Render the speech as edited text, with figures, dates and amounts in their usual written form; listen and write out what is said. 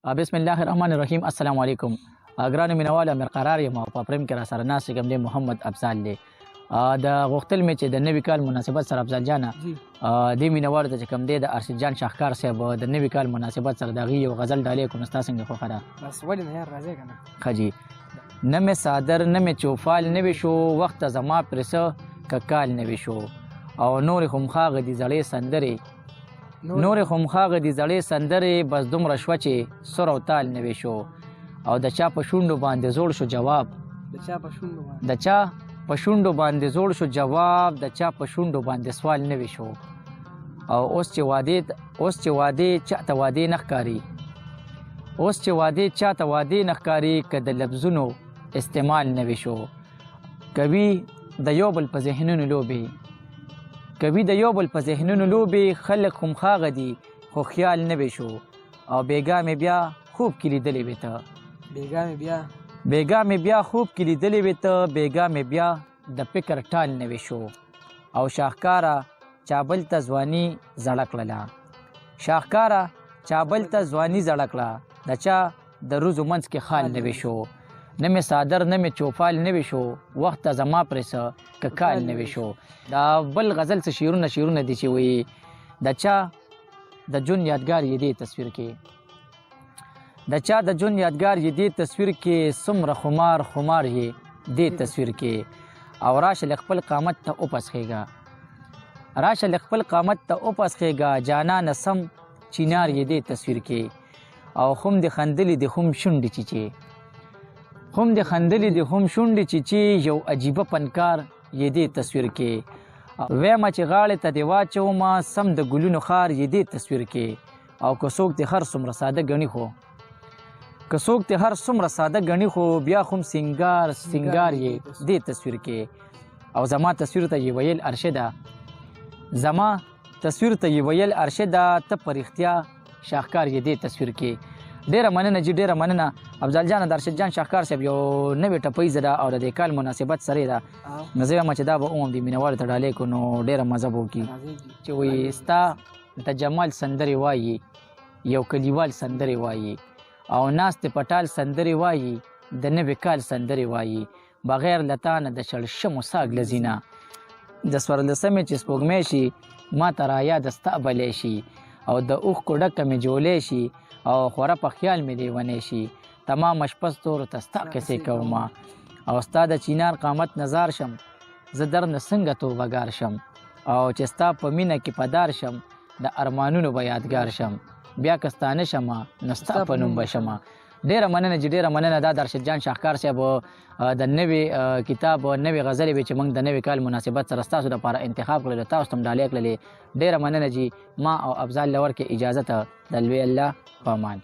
بسم الله الرحمن الرحیم. السلام علیکم. ګرانو مینوالو، امیر قرار یم او په پریم کې را سره ناست کوم دی محمد افضل دی. د غوښتل مې چې د نوي کال مناسبت سره افضل جانه دې مینوالو ته چې کوم دی د ارشد جان شاهکار صاحب د نوي کال مناسبت سره د هغې یو غزل ډالۍ کړو. نو ستا څنګه خوښه ده؟ بس ولې نه یار، راځئ که نه. ښه جي. نه مې صادر نه مې چوفال نوي شو، وخته زما پرې څه که کال نوي شو. او نورې خمخاغه دي زړې سندرې، نورې خمخاغه دي زړې سندرې، بس دومره شوه چې سر او تال نوي شو. او د چا په شونډو باندې زوړ شو جواب، د چا په شونډو باندې، د چا په شونډو باندې زوړ شو جواب، د چا په شونډو باندې سوال نوي شو. او اوس چې وادې چاته وادې نه ښکاري، اوس چې وادې چاته وادې نه ښکاري، که د لفظونو استعمال نوي شو. کوي د یو بل په ذهنونو لوبې، کوي د یو بل په ذهنونو لوبې، خلک خمخاغه دي خو خیال نوي شو. او بېګا مې بیا خوب کې لیدلې وې ته، بېګا مې بیا خوب کې لیدلې وې ته، بېګا مې بیا د فکر ټال نوي شو. او شاهکاره چابل ته ځواني زړه کړله، شاهکاره چابل ته ځواني زړه کړه، د چا د روزو منځ کې خال نوي شو. نه مې صادر نه مې چوفال نوي شو، وخته زما پرې څه که کال نوي شو. دا بل غزل څه شعرونه دي چې وایي د چا د ژوند یادګار یې دې تصویر کې، د چا د ژوند یادګار یې دې تصویر کې، څومره خمار یې دې تصویر کې. او راشه له خپل قامت ته وپسخېږه، راشه له خپل قامت ته وپسخېږه، جانانه سم چینار یې دې تصویر کې. او خم دې خندلې دې خم شونډې چیچې، خم دې خندلې دې خم شونډې چیچې، یو عجیبه پنکار یې دې تصویر کې. ویمه چې غاړې ته دې واچومه، سم د ګلونو خار یې دې تصویر کې. او که څوک دې هر څومره ساده ګڼي خو، که څوک دې هر څومره ساده ګڼي خو، بیا خو سینګار یې دې تصویر کې. او زما تصویر ته یې ویل ارشده، زما تصویر ته یې ویل ارشده، ته په رښتیا شاهکار یې دې تصویر کې. ډیره مننه جی، ډیره مننه افضل جان. د ارشد جان شاهکار صاحب یو نوې ټپیزه ده او د دې کال مناسبت سره ده. نو زه وایم چې دا به اوم دې مینوالو ته ډالۍ کړو، نو ډیره مزه به وکړي. چې وایي ستا د جمال سندرې وایي، یو کلیوال سندرې وایي، او ناستې پټال سندرې وایي، د نوي کال سندرې وایي، بغیر له تا نه د شړشمو ساګ لذینه، د څوارلسمې چې سپوږمۍ شي ما ته رایاده ستا بلی شي. او د اوښکو ډکه مې جولې شي، او خوره په خیال مې لیونی شي. تمامه شپه ستورو ته ستا کیسې کومه، او ستا د چینار قامت نظار شم، زه درنه څنګه توبهګار شم. او چې ستا په مینه کې پدار شم، د ارمانونو به یادګار شم، بیا که ستانه شمه نو ستا په نوم به شمه. ډیره مننه جی، ډیره مننه. دا د ارشد جان شاهکار صاحب د نوي کتاب نوې غزلې وې چې موږ د نوي کال مناسبت سره ستاسو دپاره انتخاب کړلې، تاسو ته هم ډالۍ کړلې. ډیره مننه جی. ما او افضل له ورکې اجازه ته د لوی الله په امان.